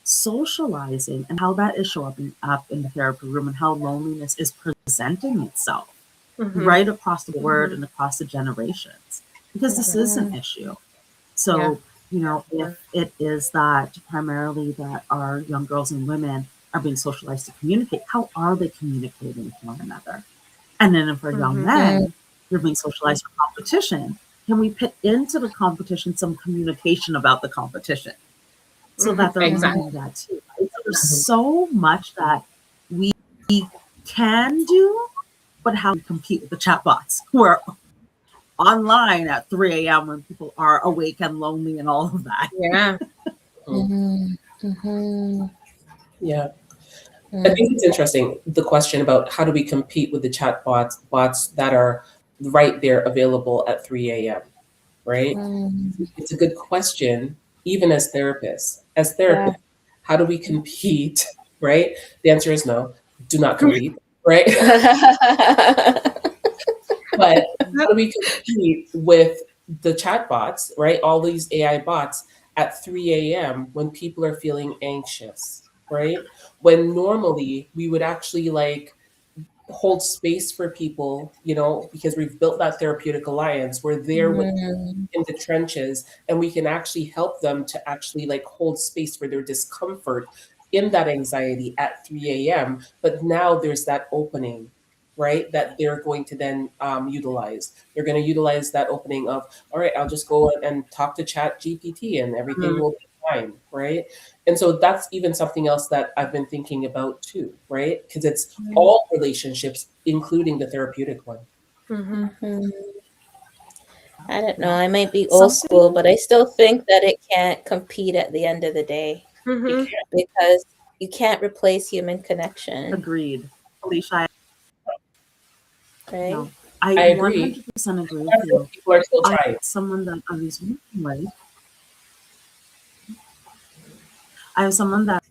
socializing and how that is showing up in the therapy room and how loneliness is presenting itself Mm-hmm. right across the board and across the generations because this is an Mhm. issue. Yeah. So, if it is that primarily that our young girls and women are being socialized to communicate, how are they communicating with one another? And then if our young Mm-hmm. Mhm. men, they're being socialized for competition, can we put into the competition some communication about the competition so Mm-hmm. that they're Exactly. learning that too? Right? So there's mhm. so much that we can do, but how we compete with the chatbots who are online at 3 a.m. when people are awake and lonely and all of that. Yeah. Mhm. Mhm. Mhm. Yeah. I Mhm. think it's interesting the question about how do we compete with the chat bots that are right there available at 3 a.m., right? Mhm. It's a good question, even as therapists. As Yeah. therapists, how do we compete, right? The answer is no, do not compete, right? But how do we compete with the chat bots, right? All these AI bots at 3 a.m. when people are feeling anxious, right? When normally we would actually like hold space for people, because we've built that therapeutic alliance. We're there with Mhm. in the trenches and we can actually help them to actually like hold space for their discomfort in that anxiety at 3 a.m. But now there's that opening, right, that they're going to then utilize. They're going to utilize that opening of, all right, I'll just go and talk to chat GPT and everything Mm-hmm. will be fine, right? And so that's even something else that I've been thinking about too, right? Because it's all relationships including the therapeutic one. Mm-hmm. Mhm. I don't know. I might be old school, Something but I still think that it can't compete at the end of the day It Mm-hmm. can. because you can't replace human connection, agreed. Alicia, right? no, I I agree. 100% agree with Some you. people are still I trying. someone that I was working with, I have someone that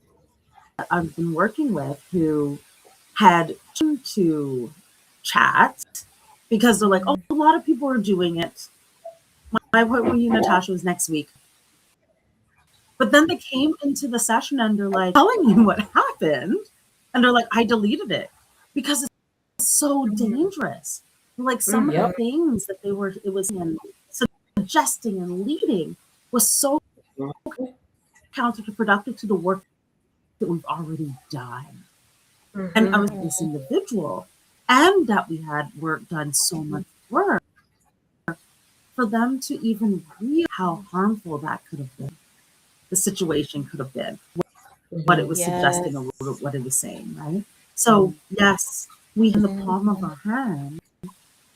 I've been working with who had to chat because they're like, oh, Mhm. a lot of people are doing it. My appointment with you, Natasha, was next week. But then they came into the session and they're like telling you what happened. And they're like, I deleted it because it's so dangerous. Like some of the Yep. things that it was in suggesting and leading was so counterproductive to the work that we've already done. And I Mm-hmm. was this individual and that we had work done so much work for them to even realize how harmful that could have been, the situation could have been. what it Mm-hmm. was suggesting or Yes. what it was saying, right? So, yes, we have in the palm of Mhm. our hand,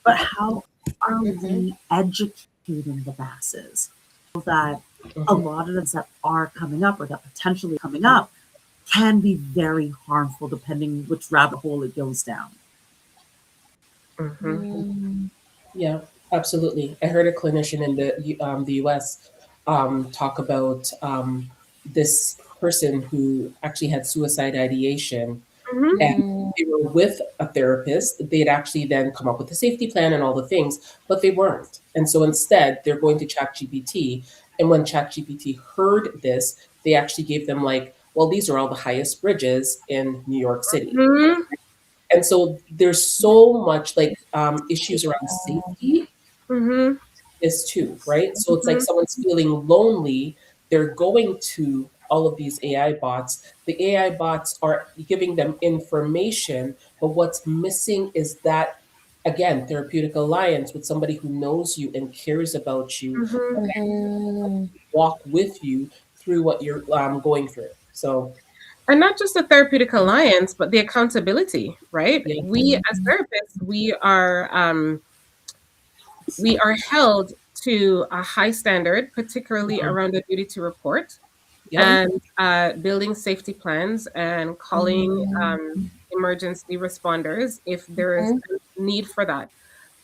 but how are Mhm. we educating the masses so that a Mm-hmm. lot of things that are coming up or that potentially coming up can be very harmful depending which rabbit hole it goes down? Mm-hmm. Mm. Yeah, absolutely. I heard a clinician in the U.S. Talk about this person who actually had suicide ideation, Mm-hmm. and Mm. they were with a therapist. They'd actually then come up with a safety plan and all the things, but they weren't. And so instead, they're going to ChatGPT. And when ChatGPT heard this, they actually gave them like, well, these are all the highest bridges in New York City. Mm-hmm. And so there's so much like issues around safety Mm-hmm. is too, right? So it's like someone's feeling lonely, they're going to all of these AI bots. The AI bots are giving them information, but what's missing is that, again, therapeutic alliance with somebody who knows you and cares about you, Mm-hmm. Mhm. walk with you through what you're going through. So, And not just the therapeutic alliance, but the accountability, right? yeah. We as therapists, we are held to a high standard, particularly Mhm. around the duty to report Yep. and building safety plans and calling Mhm. emergency responders if there is Mhm. a need for that.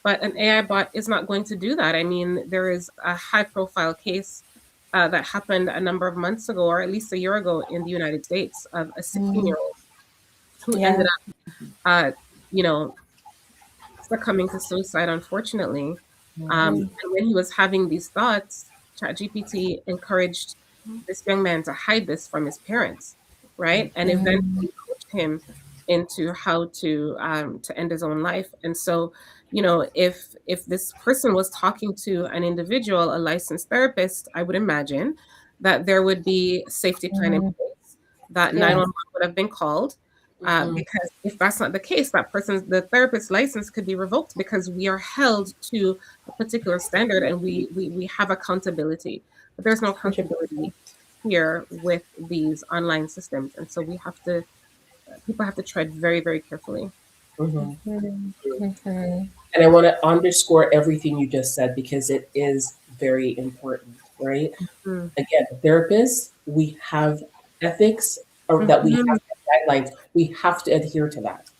But an AI bot is not going to do that. I mean, there is a high profile case that happened a number of months ago, or at least a year ago in the United States, of a 16-year Mhm. old who ended Yeah. up, uh, you know, succumbing to suicide, unfortunately. Mhm. And when he was having these thoughts, ChatGPT encouraged this young man to hide this from his parents, right? And Mhm. eventually coached him into how to end his own life. And so, if this person was talking to an individual, a licensed therapist, I would imagine that there would be a safety plan in Mhm. place, that Yeah. 911 would have been called, Hmm. because if that's not the case, the therapist's license could be revoked because we are held to a particular standard and we have accountability. But there's no 100%. accountability here with these online systems. And so people have to tread very, very carefully. Hmm. Mhm. Mhm. And I want to underscore everything you just said because it is very important, right? Mm. Again, therapists, we have ethics or that we Mhm. have guidelines. We have to adhere to that,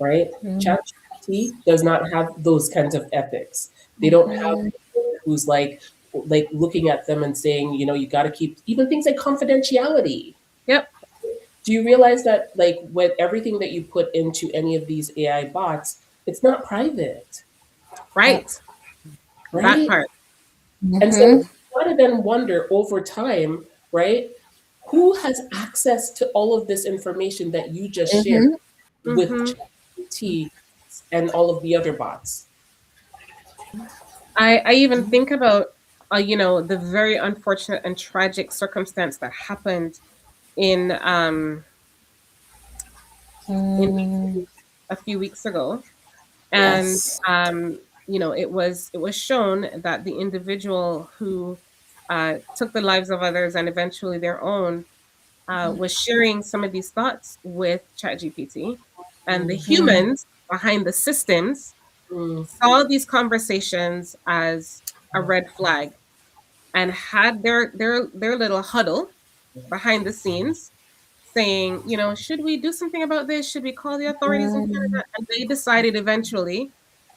right? Mhm. ChatGPT does not have those kinds of ethics. They don't have Mhm. who's like looking at them and saying, you got to keep even things like confidentiality. Yep. Do you realize that like with everything that you put into any of these AI bots, it's not private, Right. That right? part. And so Mhm. you gotta then wonder over time, right? Who has access to all of this information that you just shared Mhm. with Hmm. ChatGPT and all of the other bots? I even think about the very unfortunate and tragic circumstance that happened in in Mm. a few weeks ago. And Yes. it was shown that the individual who took the lives of others and eventually their own was sharing some of these thoughts with ChatGPT, and the Mm. humans behind the systems Mm, saw these conversations as a red flag and had their little huddle behind the scenes saying, should we do something about this? Should we call the authorities in Mm. Canada? And they decided eventually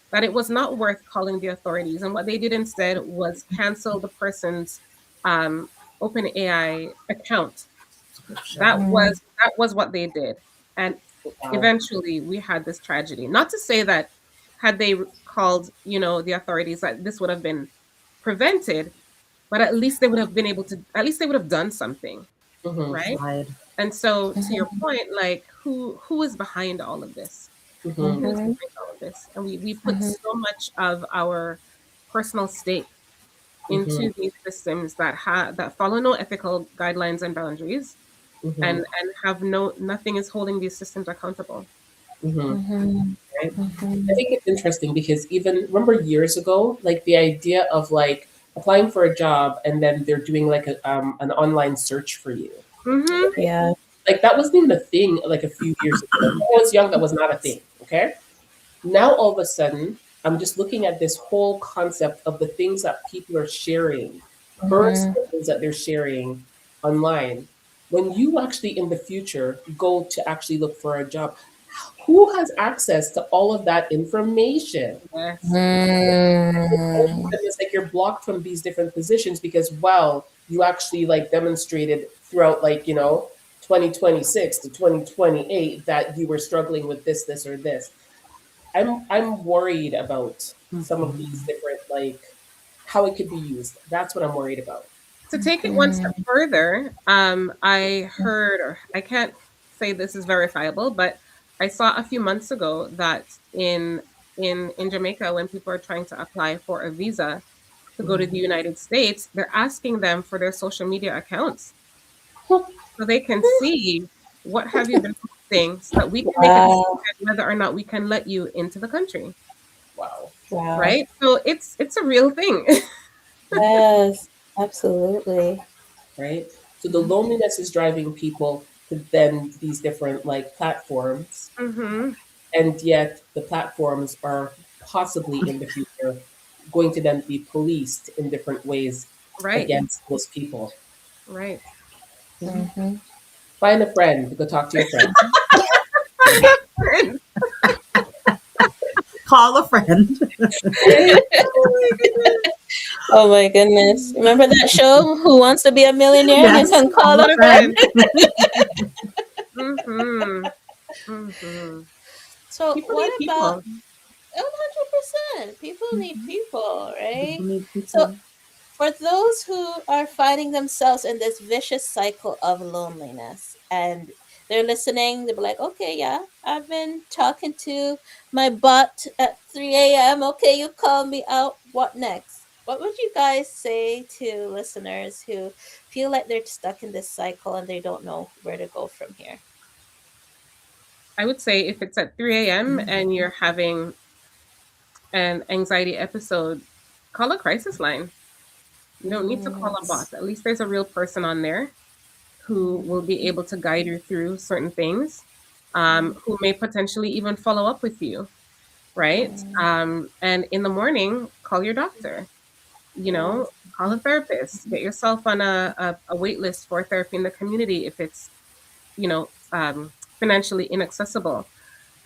that it was not worth calling the authorities. And what they did instead was cancel the person's um, OpenAI account. Subscription. That was what they did. And wow. eventually we had this tragedy. Not to say that had they called, the authorities, that this would have been prevented, but at least they would have been able to, at least they would have done something, Mm-hmm. right? Right. And so to your Mhm. point, like who is behind all of this? Mm-hmm. Who is Mhm. behind all of this? And we put Mhm. so much of our personal stake Mm-hmm. into these systems that follow no ethical guidelines and boundaries, Mm-hmm. and have nothing is holding these systems accountable. Mm-hmm. Mhm. Right. I Mhm. think it's interesting because even remember years ago, like the idea of like applying for a job and then they're doing like an online search for you. Mm-hmm. Right? Yeah. Like that wasn't even a thing like a few years ago. Like, when I was young, that was not a thing. Okay. Now all of a sudden, I'm just looking at this whole concept of the things that people are sharing, Mhm. personal things that they're sharing online. When you actually in the future go to actually look for a job, who has access to all of that information? Yes. Mm. It's like you're blocked from these different positions because, well, you actually like demonstrated throughout, like, 2026 to 2028 that you were struggling with this or this. I'm worried about some of these Mhm. different, like, how it could be used. That's what I'm worried about. To take it one step Mhm. further, I heard, or I can't say this is verifiable, but I saw a few months ago that in Jamaica, when people are trying to apply for a visa to go to the Mhm. United States, they're asking them for their social media accounts so they can see what have you been posting, so that we can make a decision Wow. whether or not we can let you into the country, Wow. Wow. right? So it's a real thing. Yes, absolutely. Right? So the loneliness is driving people to then these different like platforms, Hmm. and yet the platforms are possibly in the future going to then be policed in different ways Right, against those people. right. Mhm. Mhm. Find a friend, go talk to your friend. Call a friend. Oh my goodness. Oh my goodness. Remember that show, Who Wants to Be a Millionaire? You Yes, can call call a a Call a friend. friend. friend. Mhm. Mhm. So People what need about people. 100%? People need Mhm. people, right? People need So people. for those who are finding themselves in this vicious cycle of loneliness and they're listening, they'll be like, okay, yeah, I've been talking to my butt at 3 a.m. Okay, you call me out. What next? What would you guys say to listeners who feel like they're stuck in this cycle and they don't know where to go from here? I would say if it's at 3 a.m. and you're having an anxiety episode, call a crisis line. You don't need to call a bot. Yes. At least there's a real person on there who will be able to guide you through certain things, who may potentially even follow up with you, right? And in the morning, call your doctor. You know, Yes. call a therapist. Get yourself on a wait list for therapy in the community if it's, you know, financially inaccessible.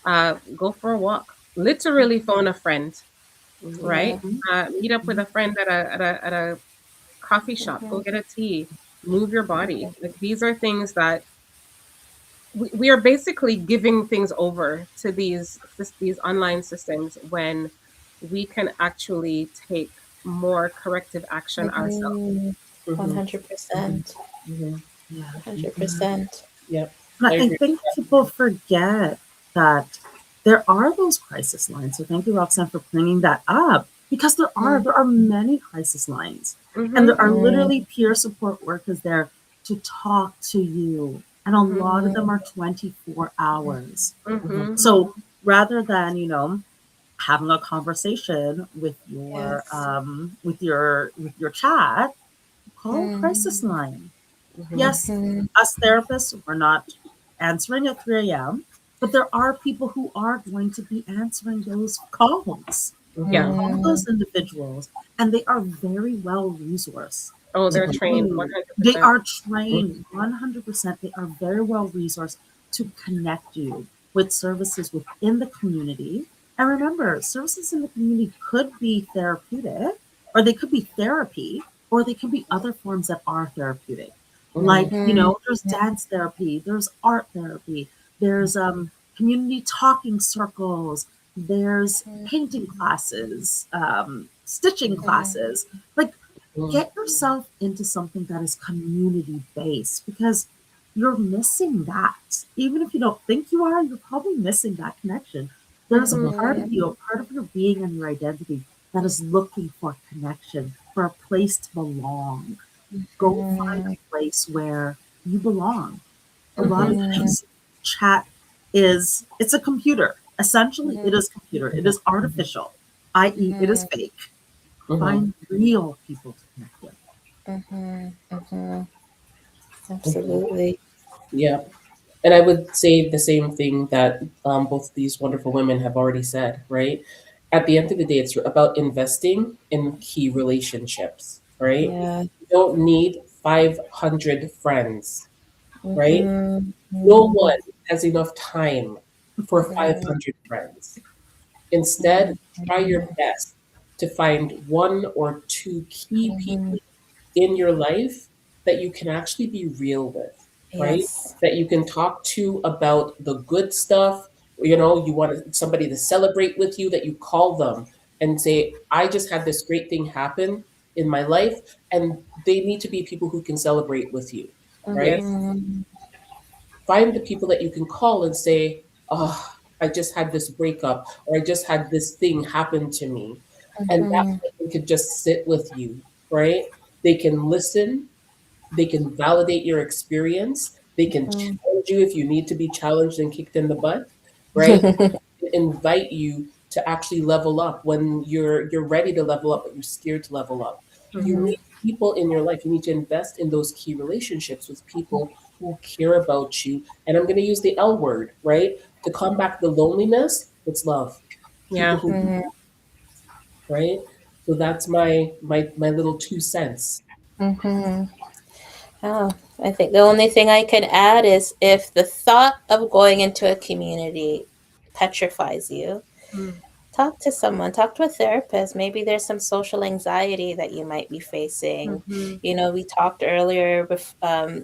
Go for a walk. Literally phone a friend, Mhm. Yeah. right? Mhm. Meet up with a friend at a coffee shop. Go Mhm. get a tea. Move your body. Like these are things that we are basically giving things over to these online systems when we can actually take more corrective action ourselves. Mhm. Mhm. 100%. Mhm. Yeah. 100%. Yep. And I I agree. think people forget that there are those crisis lines. So thank you, Roxanne, for bringing that up because Mm. there are many crisis lines, and Mm-hmm. there are Mhm. literally peer support workers there to talk to you, and a Mm-hmm. lot of them Mhm. are 24 hours. Mhm. Mm-hmm. So rather than having a conversation Yes. with your chat, call a Mm. crisis line. Mhm. Yes, Mhm. us therapists, we're not answering at 3 a.m., but there are people who are going to be answering those calls. Yeah. Mhm. Call Mm. those individuals, and they are very well resourced Oh, to they're trained do. They 100%. are trained 100%. They are very well resourced to connect you with services within the community. And remember, services in the community could be therapeutic, or they could be therapy, or they could be other forms that are therapeutic. Like, Mhm. there's dance therapy, there's art therapy, there's community talking circles, there's painting classes, stitching classes. Like, Mhm. get yourself into something that is community based because you're missing that. Even if you don't think you are, you're probably missing that connection. There's a Mm-hmm. part Mhm. of you, a part of your being and your identity that is looking for connection, for a place to belong. Go find Mhm. a place where you belong. A lot of Mm-hmm. Mhm. times, chat it's a computer. Essentially, it Mhm. is computer. It is artificial, i.e., it is Mhm. fake. Mhm. Find real people to connect with. Mhm. Mhm. Mhm. Absolutely. Yep. And I would say the same thing that both these wonderful women have already said, right? At the end of the day, it's about investing in key relationships, right? Yeah. You don't need 500 friends, right? No Mm-hmm. one has enough time for Mm-hmm. 500 friends. Instead, try your best to find one or two key Mm-hmm. people in your life that you can actually be real with, right? Yes. That you can talk to about the good stuff. You know, you want somebody to celebrate with you, that you call them and say, I just had this great thing happen in my life. And they need to be people who can celebrate with you, right? Yes. Mm-hmm. Find the people that you can call and say, oh, I just had this breakup, or I just had this thing happen to me. And that Mm-hmm. person could just sit with you, right? They can listen, they can validate your experience. They can challenge you if you need to be challenged and kicked in the butt, right? Invite you to actually level up when you're ready to level up, but you're scared to level up. You Mm-hmm. need people in your life. You need to invest in those key relationships with people who care about you. And I'm going to use the L word, right? To combat the loneliness, it's love. People Yeah. who, right? So that's my little 2 cents. Mm-hmm. Oh, I think the only thing I can add is if the thought of going into a community petrifies you, Mm-hmm. talk to someone, talk to a therapist. Maybe there's some social anxiety that you might be facing. Mm-hmm. We talked earlier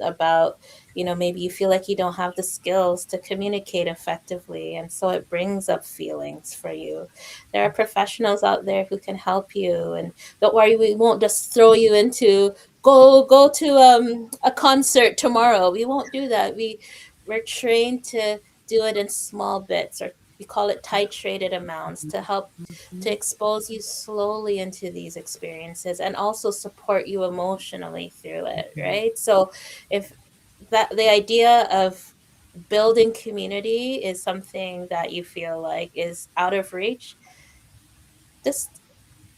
about, maybe you feel like you don't have the skills to communicate effectively. And so it brings up feelings for you. There are professionals out there who can help you. And don't worry, we won't just throw you into go to a concert tomorrow. We won't do that. We're trained to do it in small bits, or we call it titrated amounts, to help to expose you slowly into these experiences and also support you emotionally through it, right? So if that the idea of building community is something that you feel like is out of reach, just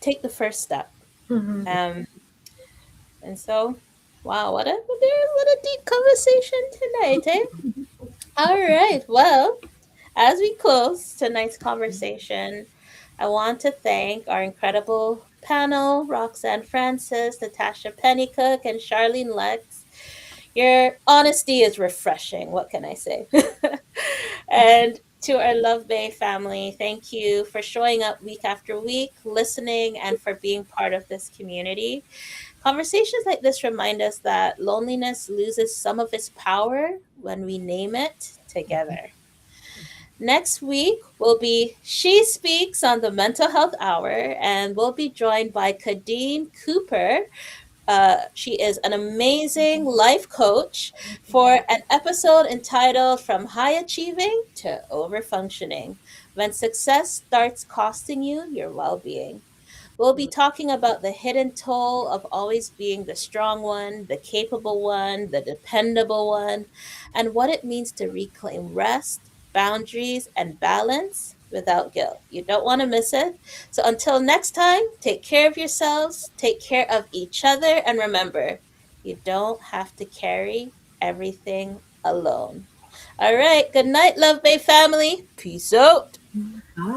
take the first step. Mm-hmm. um and so, wow, what a deep conversation tonight, eh? All right, well, as we close tonight's conversation, I want to thank our incredible panel, Roxanne Francis, Natasha Pennycook, and Charlene Lex. Your honesty is refreshing. What can I say? And to our Love Bay family, thank you for showing up week after week, listening, and for being part of this community. Conversations like this remind us that loneliness loses some of its power when we name it together. Next week will be She Speaks on the Mental Health Hour, and we'll be joined by Kadeen Cooper. She is an amazing life coach for an episode entitled From High Achieving to Overfunctioning, When Success Starts Costing You Your Well Being. We'll be talking about the hidden toll of always being the strong one, the capable one, the dependable one, and what it means to reclaim rest, boundaries, and balance without guilt. You don't want to miss it. So until next time, take care of yourselves, take care of each other, and remember, you don't have to carry everything alone. All right. Good night, Love Bay family. Peace out. Bye.